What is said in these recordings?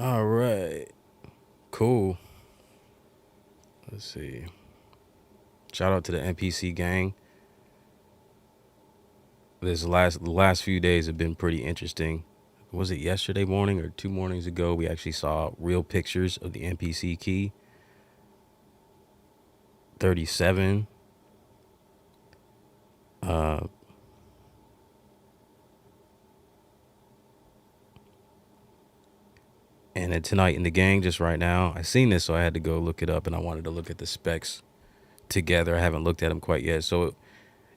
All right. Cool. Let's see. Shout out to the Mpc gang. The last few days have been pretty interesting. Was it yesterday morning or 2 mornings ago? We actually saw real pictures of the Mpc Key 37. Uh, and then tonight in the gang, just right now, I seen this, so I had to go look it up, and I wanted to look at the specs together. I haven't looked at them quite yet. So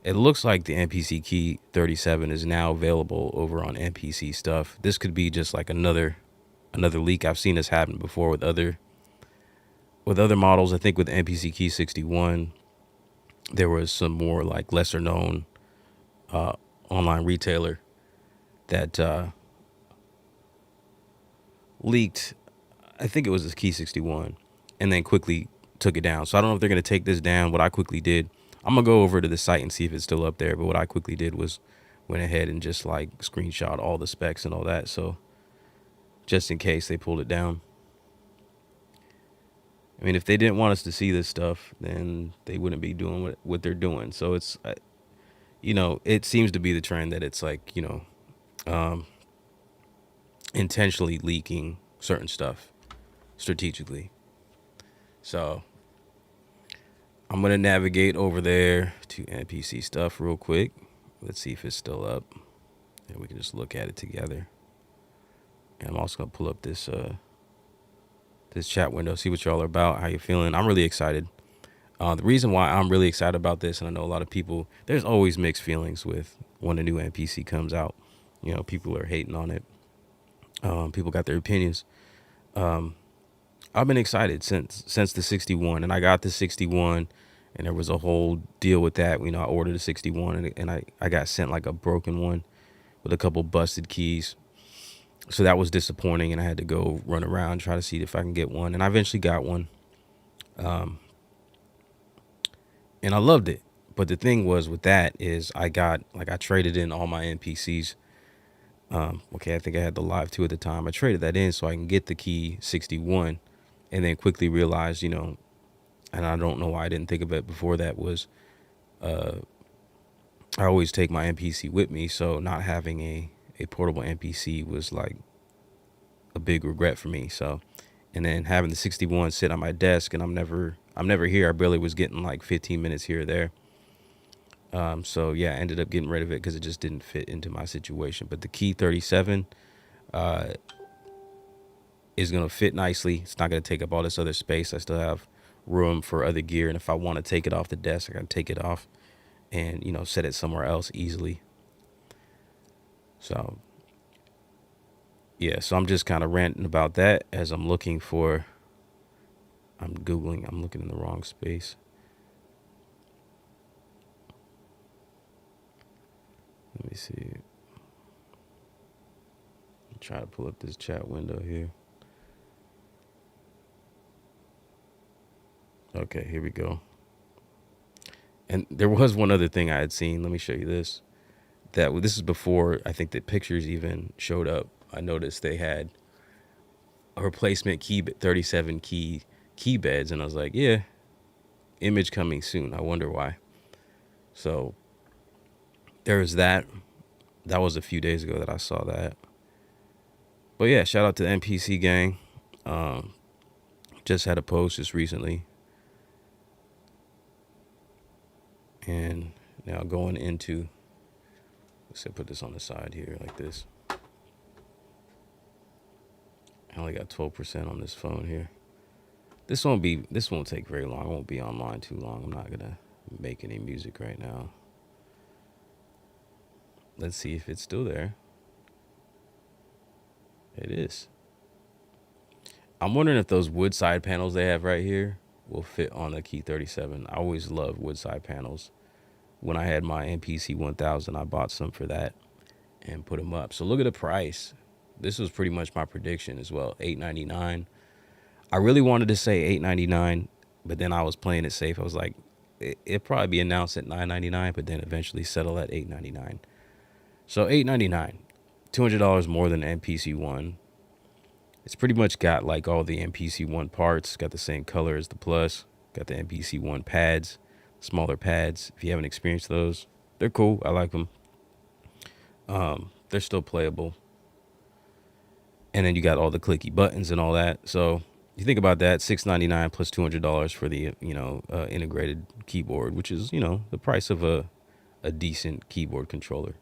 it looks like the Mpc Key 37 is now available over on NPC stuff. This could be just like another leak. I've seen this happen before with other models. I think with Mpc Key 61, there was some more like lesser known online retailer that leaked, I think it was this Key 61, and then quickly took it down. So I don't know if they're going to take this down. What I quickly did, I'm going to go over to the site and see if it's still up there. But what I quickly did was went ahead and just like screenshot all the specs and all that. So just in case they pulled it down. I mean, if they didn't want us to see this stuff, then they wouldn't be doing what they're doing. So it's, it seems to be the trend that it's like, intentionally leaking certain stuff strategically. So I'm going to navigate over there to NPC stuff real quick. Let's see if it's still up. And we can just look at it together. And I'm also going to pull up this this chat window, see what y'all are about, how you're feeling. I'm really excited. The reason why I'm really excited about this, and I know a lot of people, there's always mixed feelings with when a new NPC comes out. People are hating on it. People got their opinions. I've been excited since the 61, and I got the 61, and there was a whole deal with that. I ordered a 61, and I got sent like a broken one with a couple busted keys. So that was disappointing, and I had to go run around, try to see if I can get one, and I eventually got one. And I loved it. But the thing was with that is I traded in all my NPCs. Okay, I think I had the Live 2 at the time. I traded that in so I can get the Key 61, and then quickly realized, and I don't know why I didn't think of it before that, was I always take my NPC with me, so not having a portable NPC was like a big regret for me. So, and then having the 61 sit on my desk, and I'm never here. I barely was getting like 15 minutes here or there. So yeah, I ended up getting rid of it because it just didn't fit into my situation. But the Key 37 is going to fit nicely. It's not going to take up all this other space. I still have room for other gear, and if I want to take it off the desk, I can take it off and set it somewhere else easily. So yeah, so I'm just kind of ranting about that as I'm looking in the wrong space. Let me see. Try to pull up this chat window here. Okay, here we go. And there was one other thing I had seen. Let me show you this. This is before I think the pictures even showed up. I noticed they had a replacement Key 37 key beds, and I was like, yeah, image coming soon. I wonder why. So there was that. That was a few days ago that I saw that. But yeah, shout out to the Mpc gang. Just had a post just recently. And now going into, let's say put this on the side here like this. I only got 12% on this phone here. This won't take very long. I won't be online too long. I'm not gonna make any music right now. Let's see if it's still there. It is. I'm wondering if those wood side panels they have right here will fit on the Key 37. I always love wood side panels. When I had my Mpc 1000, I bought some for that and put them up. So look at the price. This was pretty much my prediction as well, $8.99. I really wanted to say $8.99, but then I was playing it safe. I was like, it'd probably be announced at $9.99, but then eventually settle at $8.99. So $8.99, $200 more than the Mpc one. It's pretty much got like all the Mpc One parts. Got the same color as the Plus. Got the Mpc One pads, smaller pads. If you haven't experienced those, they're cool. I like them. They're still playable. And then you got all the clicky buttons and all that. So you think about that, $699 plus $200 for the integrated keyboard, which is the price of a decent keyboard controller.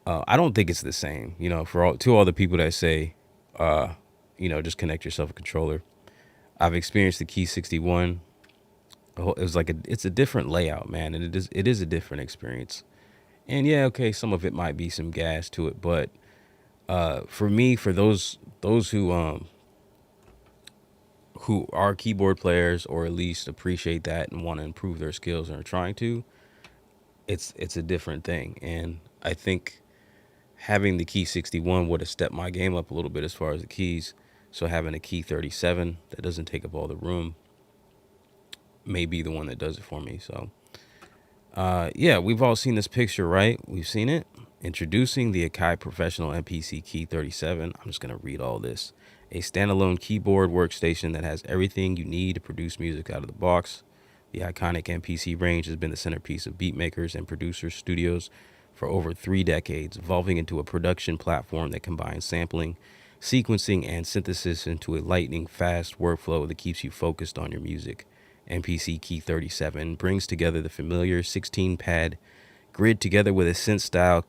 I don't think it's the same. To all the people that say, just connect yourself a controller. I've experienced the Key 61. It was like it's a different layout, man, and it is a different experience. And yeah, okay, some of it might be some gas to it, but for me, for those who are keyboard players or at least appreciate that and want to improve their skills and are trying to, it's a different thing. And I think having the Key 61 would have stepped my game up a little bit as far as the keys. So having a Key 37 that doesn't take up all the room may be the one that does it for me. So yeah, we've all seen this picture, right? We've seen it. Introducing the Akai Professional Mpc Key 37. I'm just going to read all this. A standalone keyboard workstation that has everything you need to produce music out of the box. The iconic MPC range has been the centerpiece of beatmakers and producers' studios for over 3 decades, evolving into a production platform that combines sampling, sequencing, and synthesis into a lightning-fast workflow that keeps you focused on your music. Mpc Key 37 brings together the familiar 16-pad grid together with a synth-style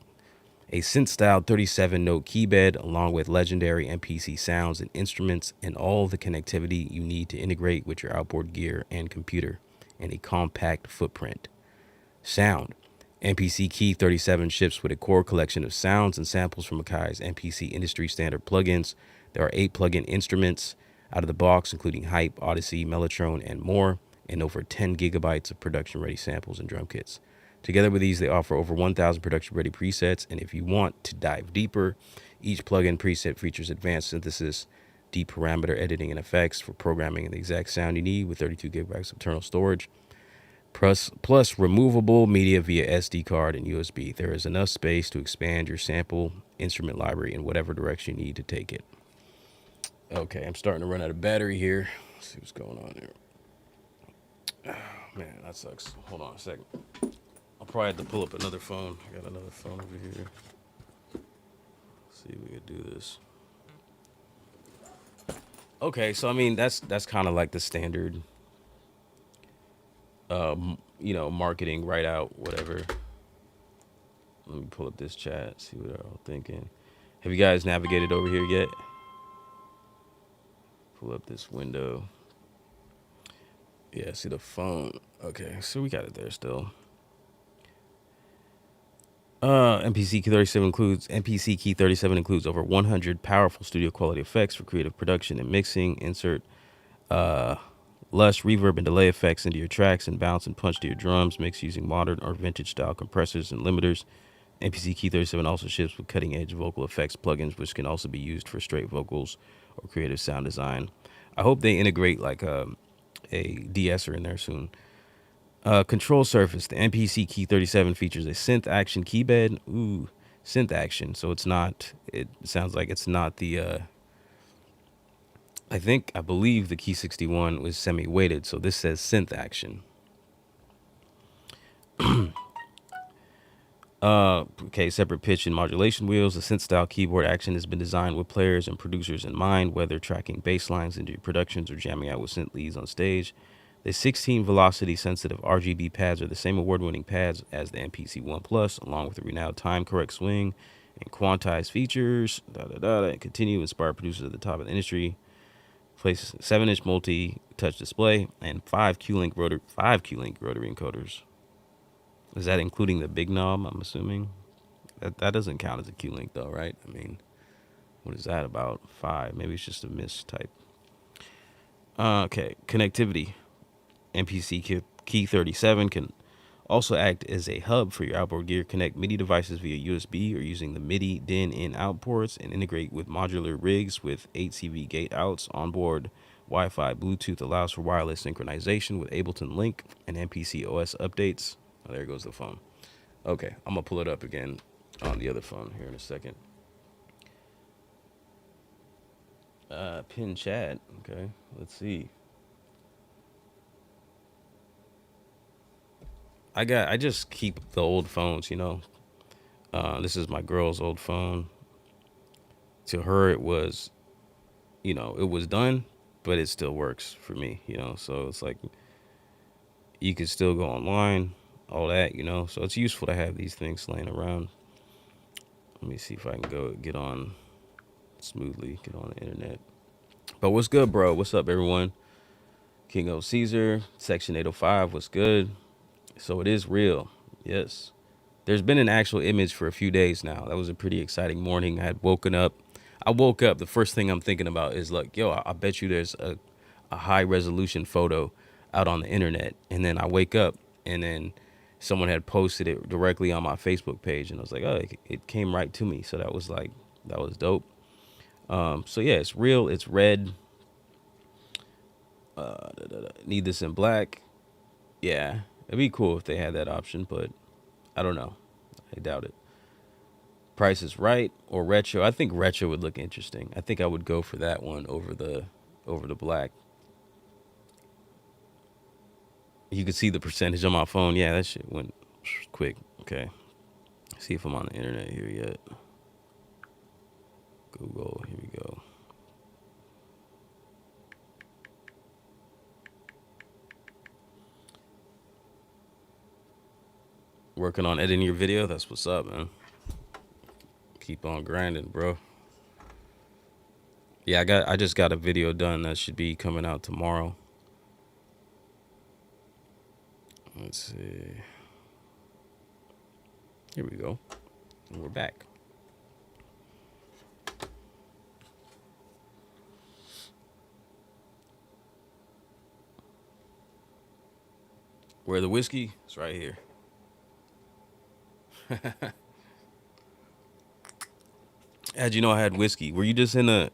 37-note keybed, along with legendary MPC sounds and instruments, and all the connectivity you need to integrate with your outboard gear and computer in a compact footprint. Sound. Mpc Key 37 ships with a core collection of sounds and samples from Akai's MPC industry standard plugins. There are 8 plugin instruments out of the box, including Hype, Odyssey, Mellotron, and more, and over 10 gigabytes of production-ready samples and drum kits. Together with these, they offer over 1,000 production-ready presets, and if you want to dive deeper, each plugin preset features advanced synthesis, deep parameter editing, and effects for programming the exact sound you need with 32 gigabytes of internal storage, plus removable media via SD card and USB. There is enough space to expand your sample instrument library in whatever direction you need to take it. Okay, I'm starting to run out of battery here. Let's see what's going on here. Oh, man, that sucks. Hold on a second. I'll probably have to pull up another phone. I got another phone over here. Let's see if we can do this. Okay, so I mean that's kind of like the standard, marketing right out, whatever. Let me pull up this chat, see what they're all thinking. Have you guys navigated over here yet? Pull up this window. Yeah, see the phone. Okay, so we got it there still. Mpc Key 37 includes over 100 powerful studio quality effects for creative production and mixing. Insert lush reverb and delay effects into your tracks and bounce and punch to your drums. Mix using modern or vintage style compressors and limiters. Mpc Key 37 also ships with cutting edge vocal effects plugins, which can also be used for straight vocals or creative sound design. I hope they integrate like a de-esser in there soon. Control surface. The Mpc Key 37 features a synth action keybed. Ooh, synth action. So it's not, it sounds like it's not the, I believe the Key 61 was semi-weighted. So this says synth action. Okay, separate pitch and modulation wheels. The synth style keyboard action has been designed with players and producers in mind, whether tracking bass lines into your productions or jamming out with synth leads on stage. The 16 velocity sensitive RGB pads are the same award-winning pads as the MPC One Plus, along with the renowned time correct swing and quantized features. And continue to inspire producers at the top of the industry. Place 7-inch multi-touch display and 5 Q-Link rotary encoders. Is that including the big knob, I'm assuming? That doesn't count as a Q-Link though, right? I mean, what is that about? 5. Maybe it's just a mistype. Okay, connectivity. Mpc Key 37 can also act as a hub for your outboard gear. Connect MIDI devices via USB or using the MIDI DIN in out ports and integrate with modular rigs with 8 CV gate outs. Onboard Wi-Fi Bluetooth allows for wireless synchronization with Ableton Link and MPC OS updates. Oh, there goes the phone. Okay, I'm going to pull it up again on the other phone here in a second. Pin chat. Okay, let's see. I just keep the old phones, you know. This is my girl's old phone. To her, it was, you know, it was done, but it still works for me, you know. So it's like you can still go online, all that, you know. So it's useful to have these things laying around. Let me see if I can go get on smoothly, get on the internet. But what's good, bro? What's up, everyone? King of Caesar, Section 805. What's good? So it is real. Yes. There's been an actual image for a few days now. That was a pretty exciting morning. I had woken up. I woke up. The first thing I'm thinking about is like, yo, I bet you there's a high resolution photo out on the internet. And then I wake up and then someone had posted it directly on my Facebook page. And I was like, oh, it came right to me. So that was like, that was dope. So yeah, it's real. It's red. Need this in black. Yeah, it'd be cool if they had that option, but I don't know. I doubt it. Price is Right or retro. I think retro would look interesting. I think I would go for that one over the black. You can see the percentage on my phone. Yeah, that shit went quick. Okay. See if I'm on the internet here yet. Google. Here we go. Working on editing your video. That's what's up, man. Keep on grinding, bro. Yeah, I just got a video done that should be coming out tomorrow. Let's see. Here we go. And we're back. Where the whiskey? It's right here. How'd you know I had whiskey? Were you just in the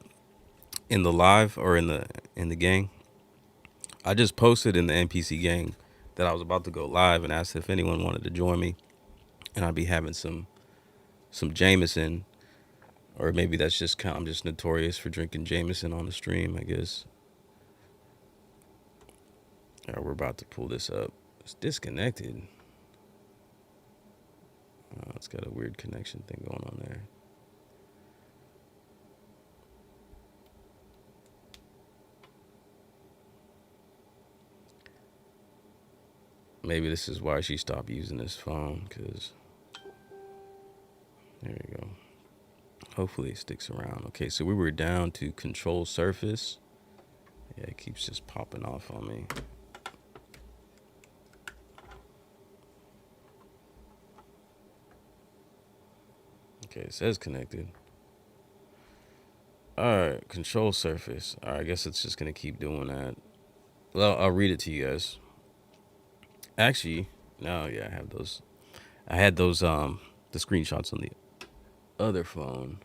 live or in the gang? I just posted in the Mpc gang that I was about to go live and asked if anyone wanted to join me, and I'd be having some Jameson, or maybe that's just kind. I'm just notorious for drinking Jameson on the stream, I guess. All right, we're about to pull this up. It's disconnected. It's got a weird connection thing going on there. Maybe this is why she stopped using this phone, because there you go. Hopefully it sticks around. Okay, so we were down to control surface. Yeah, it keeps just popping off on me. Okay, it says connected. All right, control surface. All right, I guess it's just gonna keep doing that. Well, I'll read it to you guys. Actually, no, yeah, I have those. I had those the screenshots on the other phone.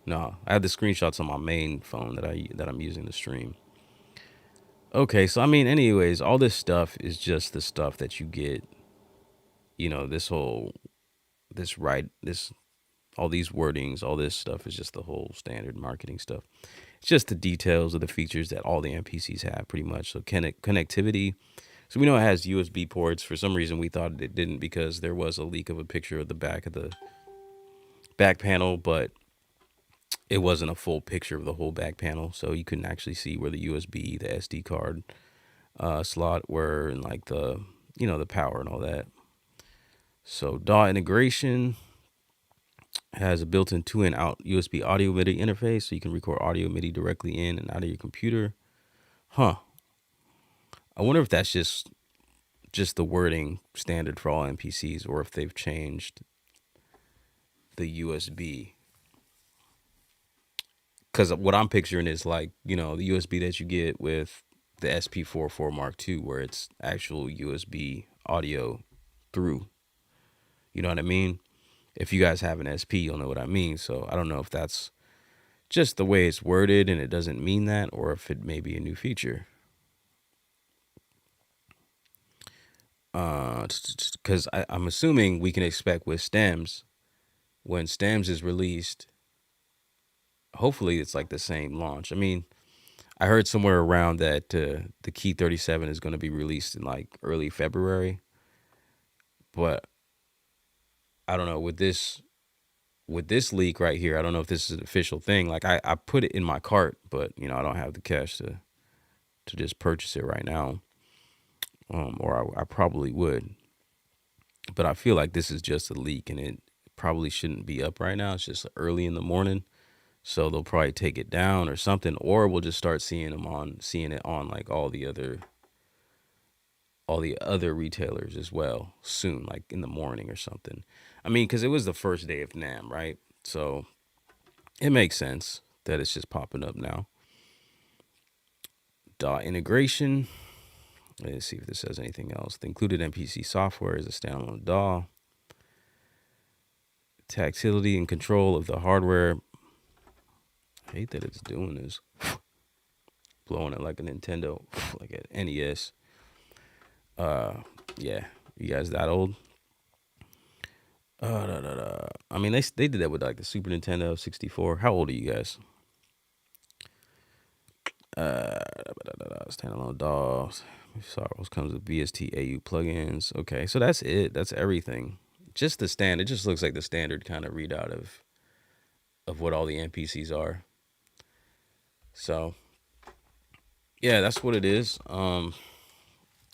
No, I have the screenshots on my main phone that I'm using to stream. Okay, so I mean, anyways, all this stuff is just the stuff that you get. You know, this all these wordings, all this stuff is just the whole standard marketing stuff. It's just the details of the features that all the MPCs have, pretty much. So connectivity. So we know it has USB ports. For some reason, we thought it didn't because there was a leak of a picture of the back panel, but it wasn't a full picture of the whole back panel. So you couldn't actually see where the USB, the SD card slot were, and like the power and all that. So DAW integration has a built-in 2-in out USB audio MIDI interface, so you can record audio MIDI directly in and out of your computer. Huh. I wonder if that's just the wording standard for all MPCs, or if they've changed the USB. Because what I'm picturing is like, the USB that you get with the SP44 Mark II, where it's actual USB audio through. You know what I mean? If you guys have an SP, you'll know what I mean. So I don't know if that's just the way it's worded and it doesn't mean that, or if it may be a new feature. Because I'm assuming we can expect with stems, when stems is released, hopefully it's like the same launch. I mean, I heard somewhere around that the Key 37 is going to be released in like early February, but I don't know with this leak right here. I don't know if this is an official thing. Like I put it in my cart, but you know I don't have the cash to just purchase it right now, or I probably would. But I feel like this is just a leak, and it probably shouldn't be up right now. It's just early in the morning, so they'll probably take it down or something, or we'll just start seeing it on like all the other retailers as well soon, like in the morning or something. I mean, because it was the first day of NAM, right? So it makes sense that it's just popping up now. DAW integration. Let's see if this says anything else. The included MPC software is a standalone DAW. Tactility and control of the hardware. I hate that it's doing this. Blowing it like a Nintendo, like an NES. Yeah, you guys that old? I mean, they did that with like the Super Nintendo 64. How old are you guys? Standalone DAWs. Sorry, what comes with VST AU plugins. Okay, so that's it. That's everything. Just the stand. It just looks like the standard kind of readout of what all the NPCs are. So yeah, that's what it is. It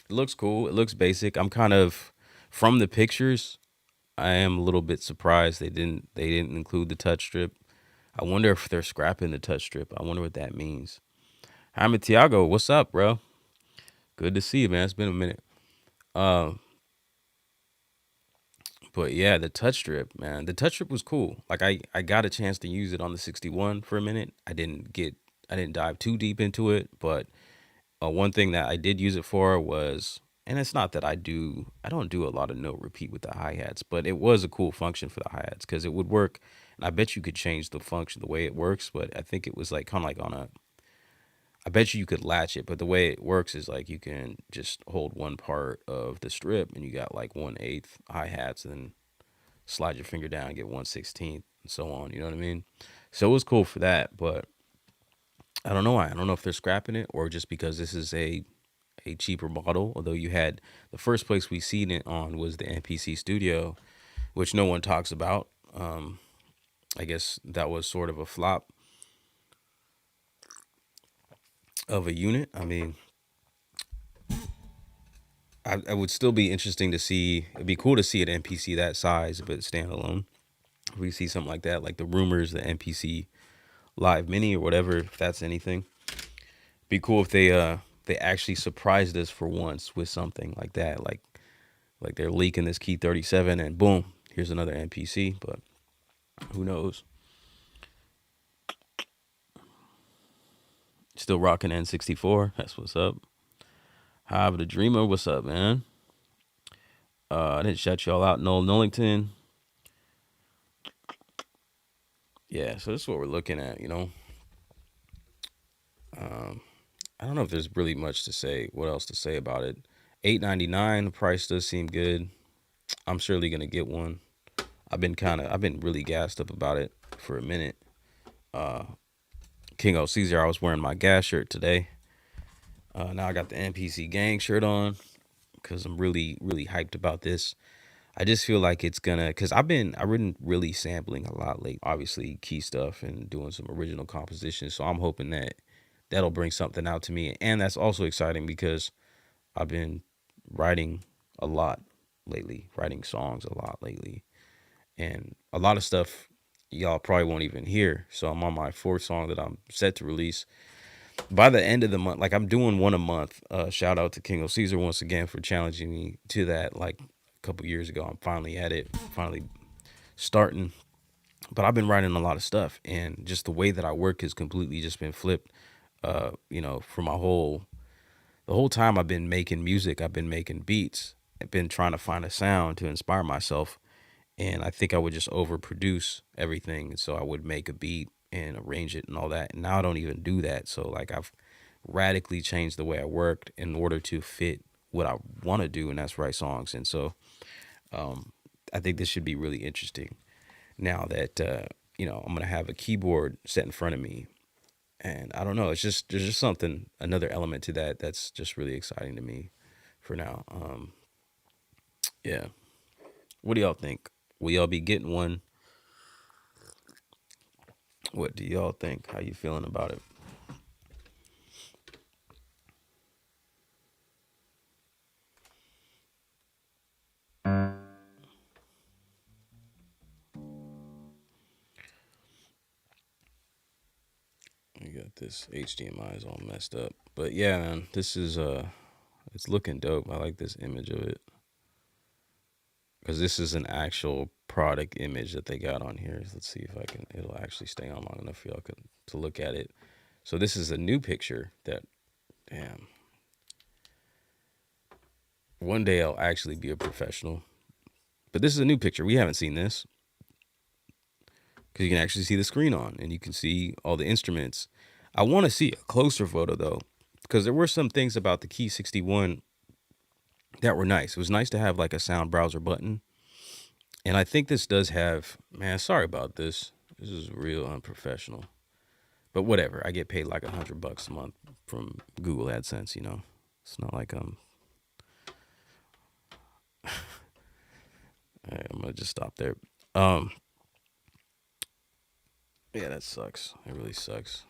looks cool. It looks basic. I'm kind of from the pictures. I am a little bit surprised they didn't include the touch strip. I wonder if they're scrapping the touch strip. I wonder what that means. Hi, Tiago. What's up, bro? Good to see you, man. It's been a minute. Um, but yeah, the touch strip, man. The touch strip was cool. Like I got a chance to use it on the 61 for a minute. I didn't dive too deep into it, but one thing that I did use it for was, and it's not that I don't do a lot of note repeat with the hi-hats, but it was a cool function for the hi-hats because it would work. And I bet you could change the function, the way it works, but I think it was like kind of like I bet you could latch it, but the way it works is like you can just hold one part of the strip and you got like 1/8 hi-hats and then slide your finger down and get 1/16 and so on. You know what I mean? So it was cool for that, but I don't know why. I don't know if they're scrapping it or just because this is a cheaper model. Although you had the first place we seen it on was the NPC Studio, which no one talks about. I guess that was sort of a flop of a unit. I mean, I would still be interesting to see. It'd be cool to see an NPC that size, but standalone. If we see something like that, like the rumors, the NPC Live Mini or whatever, if that's anything. Be cool if they actually surprised us for once with something like that, like they're leaking this Key 37 and boom, here's another NPC. But who knows? Still rocking N64. That's what's up. Hive the Dreamer, what's up, man? I didn't shut y'all out. Noel Nullington. Yeah, so this is what we're looking at, you know. I don't know if there's really much to say. What else to say about it? $8.99. The price does seem good. I'm surely gonna get one. I've been really gassed up about it for a minute. King O Caesar, I was wearing my gas shirt today. Now I got the NPC gang shirt on because I'm really, really hyped about this. I just feel like it's gonna, cause I've been really sampling a lot lately. Obviously, key stuff and doing some original compositions. So I'm hoping that that'll bring something out to me, and that's also exciting because I've been writing a lot lately, writing songs a lot lately, and a lot of stuff y'all probably won't even hear. So I'm on my fourth song that I'm set to release by the end of the month. Like I'm doing one a month. Shout out to King of Caesar once again for challenging me to that. Like a couple years ago, I'm finally at it, finally starting. But I've been writing a lot of stuff, and just the way that I work has completely just been flipped. You know, for the whole time I've been making music, I've been making beats, I've been trying to find a sound to inspire myself. And I think I would just overproduce everything. So I would make a beat and arrange it and all that. And now I don't even do that. So like I've radically changed the way I worked in order to fit what I want to do, and that's write songs. And so I think this should be really interesting now that I'm gonna have a keyboard set in front of me, and I don't know. It's just there's just something another element to that that's just really exciting to me for now. Yeah. What do y'all think? Will y'all be getting one? What do y'all think? How you feeling about it? We got this HDMI is all messed up, but yeah, man, this is it's looking dope. I like this image of it because this is an actual product image that they got on here. Let's see if I can. It'll actually stay on long enough for y'all to look at it. So this is a new picture that, damn, one day I'll actually be a professional. But this is a new picture. We haven't seen this because you can actually see the screen on and you can see all the instruments. I want to see a closer photo though, because there were some things about the Key 61 that were nice. It was nice to have like a sound browser button. And I think this does have, man, sorry about this. This is real unprofessional. But whatever. I get paid like $100 a month from Google AdSense, you know. It's not like all right, I'm gonna just stop there. Um yeah, that sucks. It really sucks.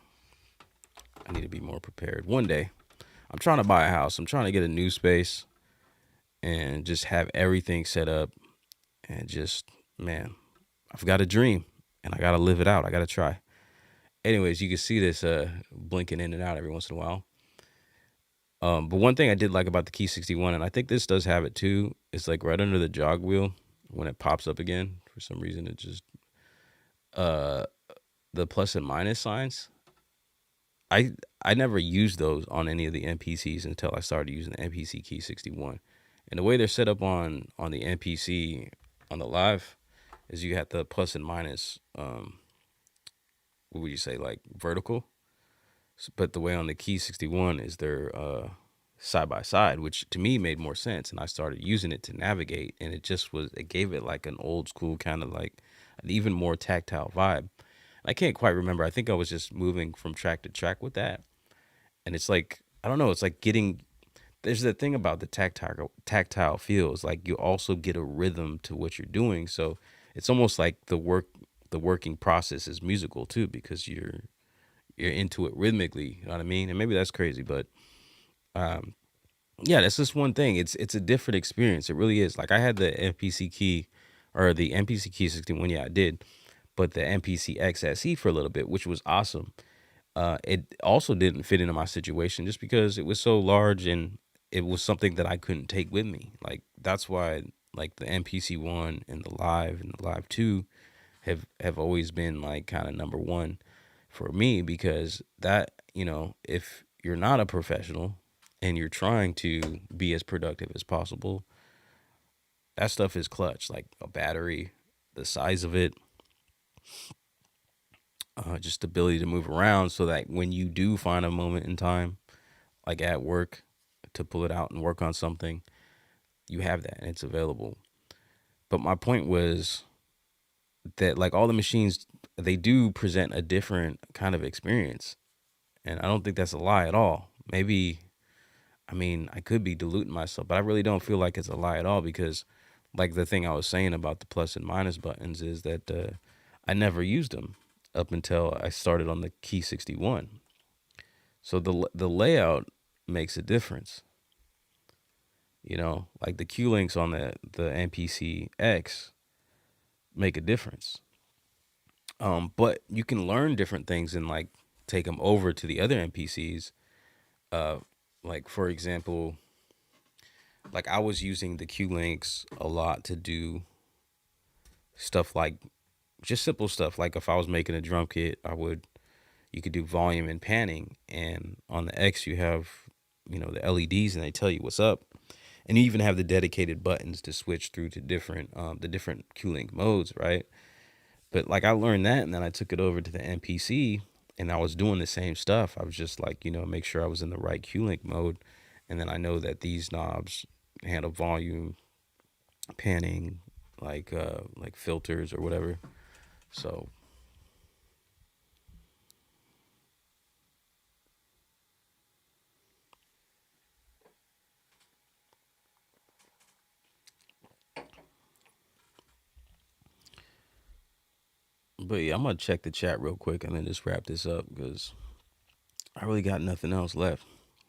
I need to be more prepared. One day, I'm trying to buy a house. I'm trying to get a new space and just have everything set up and just, man, I've got a dream and I got to live it out. I got to try. Anyways, you can see this blinking in and out every once in a while. But one thing I did like about the Key 61, and I think this does have it too, is like right under the jog wheel when it pops up again. For some reason, it just uh the plus and minus signs. I I never used those on any of the MPCs until I started using the Mpc Key 61. And the way they're set up on the MPC on the live is you have the plus and minus. What would you say, like vertical? But the way on the Key 61 is they're side by side, which to me made more sense. And I started using it to navigate, and it gave it like an old school kind of like an even more tactile vibe. I can't quite remember. I think I was just moving from track to track with that. And it's like, I don't know, it's like there's the thing about the tactile feels like you also get a rhythm to what you're doing. So it's almost like the working process is musical too, because you're into it rhythmically, you know what I mean? And maybe that's crazy, but yeah, that's just one thing. It's a different experience. It really is. Like I had the MPC Key or the MPC Key 61, yeah, I did, but the MPC XSE for a little bit, which was awesome. It also didn't fit into my situation just because it was so large and it was something that I couldn't take with me. Like that's why like the MPC one and the Live two have always been like kind of number one for me, because that, if you're not a professional and you're trying to be as productive as possible, that stuff is clutch. Like a battery, the size of it, just the ability to move around so that when you do find a moment in time, like at work, to pull it out and work on something, you have that and it's available. But my point was that like all the machines, they do present a different kind of experience. And I don't think that's a lie at all. Maybe, I mean, I could be diluting myself, but I really don't feel like it's a lie at all, because like the thing I was saying about the plus and minus buttons is that I never used them up until I started on the Key 61. So the layout makes a difference. Like the Q links on the MPC X make a difference. But you can learn different things and like take them over to the other MPCs. Uh, like for example, like I was using the Q links a lot to do stuff like just simple stuff. Like if I was making a drum kit, you could do volume and panning, and on the X you have, the LEDs and they tell you what's up. And you even have the dedicated buttons to switch through to the different Q-Link modes, right? But like I learned that, and then I took it over to the MPC, and I was doing the same stuff. I was just like, make sure I was in the right Q-Link mode, and then I know that these knobs handle volume, panning, like filters or whatever. So But yeah, I'm gonna check the chat real quick and then just wrap this up because I really got nothing else left.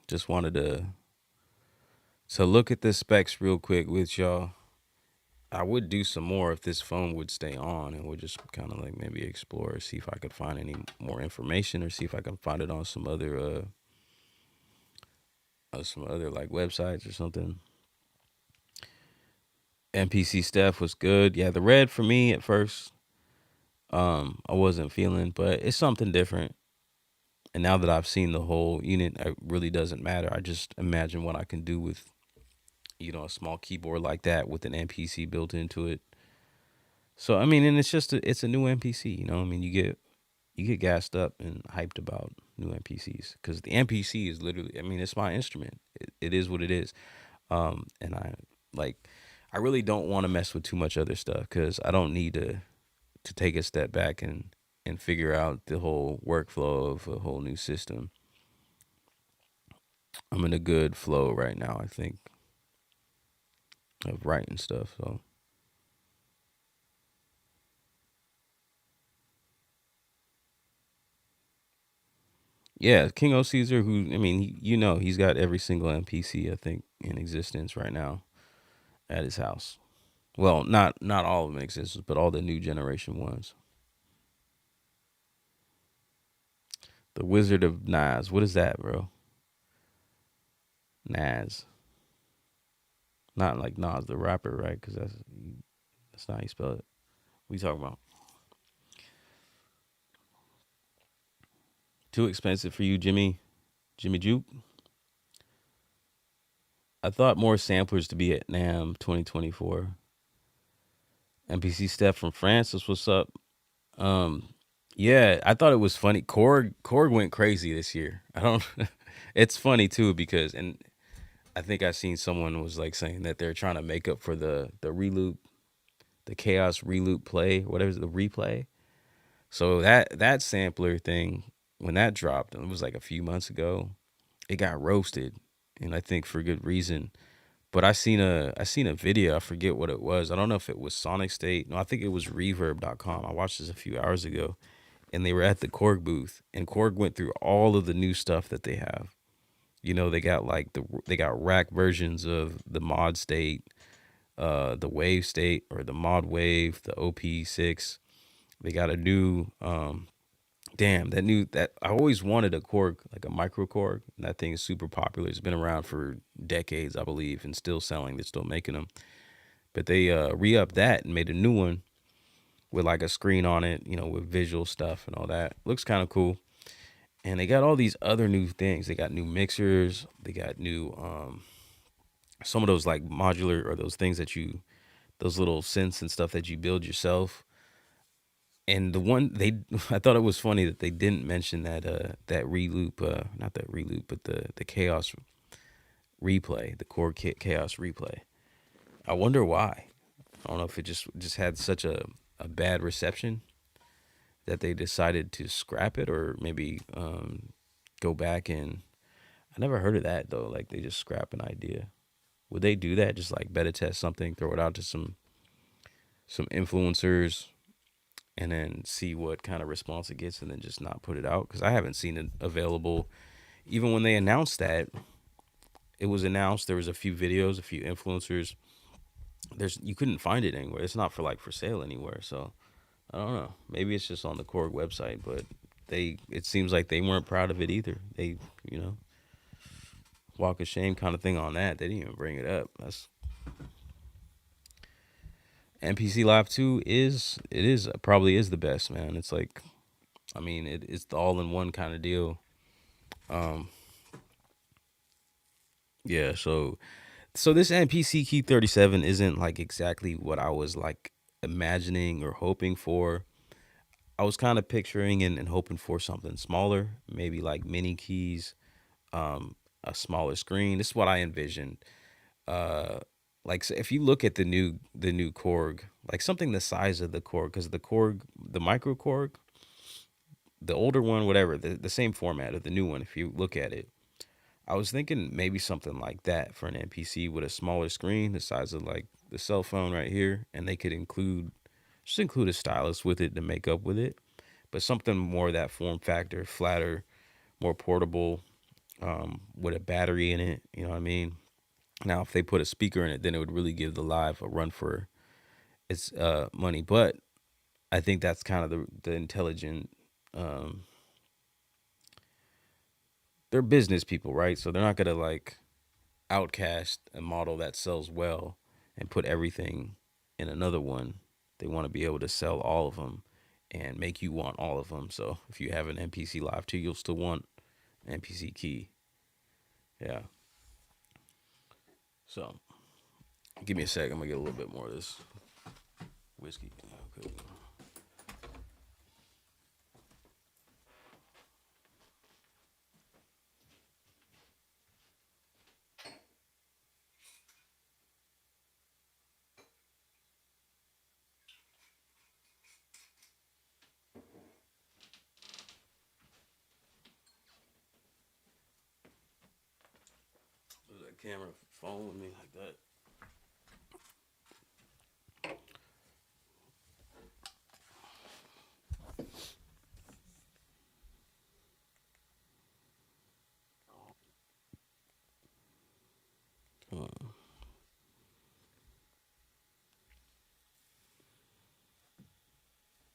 Just wanted to look at the specs real quick with y'all. I would do some more if this phone would stay on, and we'll just kind of like maybe explore, see if I could find any more information, or see if I can find it on some other like websites or something. Mpc stuff was good. Yeah, the red for me at first, I wasn't feeling, but it's something different. And now that I've seen the whole unit, it really doesn't matter. I just imagine what I can do with, a small keyboard like that with an MPC built into it. So I mean, and it's a new MPC. I mean, you get gassed up and hyped about new MPCs because the MPC is literally, I mean, it's my instrument. It is what it is. And like, I really don't want to mess with too much other stuff because I don't need to take a step back and figure out the whole workflow of a whole new system. I'm in a good flow right now, I think, of writing stuff. So yeah, King O Caesar, who I mean, he's got every single MPC I think in existence right now at his house. Well, not all of them in existence, but all the new generation ones. The Wizard of Nas. What is that, bro? Nas. Not like Nas the rapper, right? Because that's not how you spell it. What you talking about? Too expensive for you, Jimmy? Jimmy Juke? I thought more samplers to be at NAM 2024. NPC Steph from France. That's what's up. Um, yeah, I thought it was funny. Korg went crazy this year. I don't. It's funny too because, and I think I seen someone was like saying that they're trying to make up for the reloop, the chaos reloop play, whatever the replay. So that sampler thing when that dropped, it was like a few months ago. It got roasted, and I think for good reason. But I seen a video. I forget what it was. I don't know if it was Sonic State. No, I think it was Reverb.com. I watched this a few hours ago, and they were at the Korg booth, and Korg went through all of the new stuff that they have. They got like they got rack versions of the mod state, the wave state or the mod wave, the OP6. They got a new that I always wanted a Korg, like a micro Korg. And that thing is super popular. It's been around for decades, I believe, and still selling. They're still making them. But they re-upped that and made a new one with like a screen on it, with visual stuff and all that. Looks kind of cool. And they got all these other new things. They got new mixers. They got new some of those like modular or those things those little synths and stuff that you build yourself. And the one I thought it was funny that they didn't mention that reloop, not that reloop, but the chaos replay, the core chaos replay. I wonder why. I don't know if it just had such a bad reception that they decided to scrap it, or maybe go back and. I never heard of that though. Like they just scrap an idea. Would they do that? Just like beta test something, throw it out to some influencers, and then see what kind of response it gets, and then just not put it out? Because I haven't seen it available. Even when they announced that, it was announced. There was a few videos, a few influencers. You couldn't find it anywhere. It's not for sale anywhere. So I don't know. Maybe it's just on the Korg website, but it seems like they weren't proud of it either. They walk of shame kind of thing on that. They didn't even bring it up. That's NPC Live 2 probably is the best, man. It's like, I mean, it's the all in one kind of deal. Um, yeah. So this Mpc Key 37 isn't like exactly what I was like imagining or hoping for. I was kind of picturing and hoping for something smaller, maybe like mini keys, a smaller screen. This is what I envisioned. Uh, like so if you look at the new Korg, like something the size of the Korg, because the Korg, the micro Korg, the older one, whatever, the same format of the new one. If you look at it, I was thinking maybe something like that for an NPC with a smaller screen, the size of like the cell phone right here, and they could include Just include a stylus with it to make up with it, but something more that form factor, flatter, more portable, with a battery in it. You know what I mean? Now, if they put a speaker in it, then it would really give the Live a run for its money. But I think that's kind of the intelligent. Um, they're business people, right? So they're not gonna like outcast a model that sells well and put everything in another one. They want to be able to sell all of them and make you want all of them. So if you have an MPC Live 2, you'll still want Mpc Key. Yeah. So give me a sec. I'm gonna get a little bit more of this whiskey. Okay. Does that camera phone with me like that?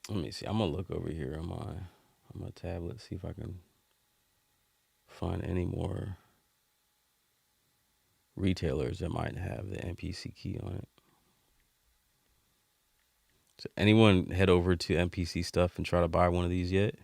Let me see. I'm gonna look over here on my tablet, see if I can find any more retailers that might have the Mpc Key on it. So anyone head over to MPC stuff and try to buy one of these yet?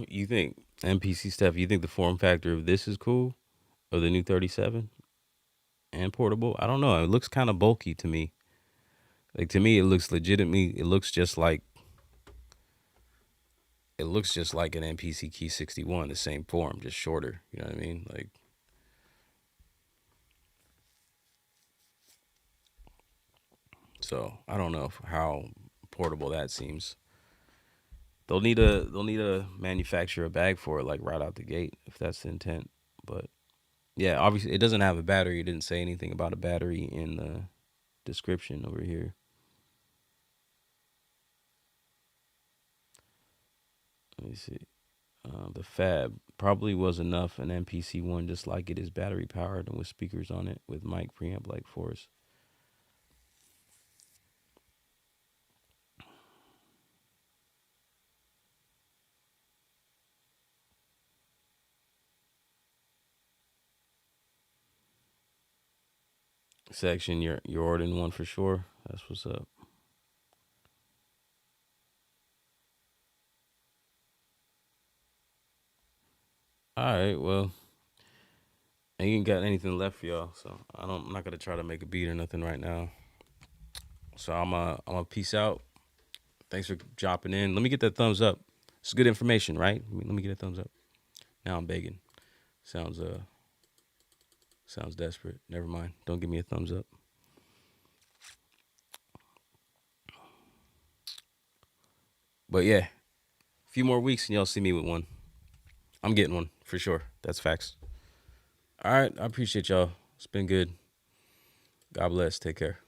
You think MPC stuff? You think the form factor of this is cool, of the new 37 and portable? I don't know. It looks kind of bulky to me. Like to me, it looks legitimately. It looks just like an Mpc Key 61, the same form, just shorter. You know what I mean? Like, so I don't know how portable that seems. They'll need to manufacture a bag for it like right out the gate if that's the intent. But yeah, obviously it doesn't have a battery. It didn't say anything about a battery in the description over here. Let me see. The Fab probably was enough. An MPC one, just like it is battery powered and with speakers on it with mic preamp like Force. Section, you're ordering one for sure. That's what's up. All right, well, I ain't got anything left for y'all, so I'm not gonna try to make a beat or nothing right now. So I'm a peace out. Thanks for dropping in. Let me get that thumbs up. It's good information, right? Let me get a thumbs up. Now I'm begging. Sounds sounds desperate. Never mind. Don't give me a thumbs up. But yeah, a few more weeks and y'all see me with one. I'm getting one for sure. That's facts. All right, I appreciate y'all. It's been good. God bless. Take care.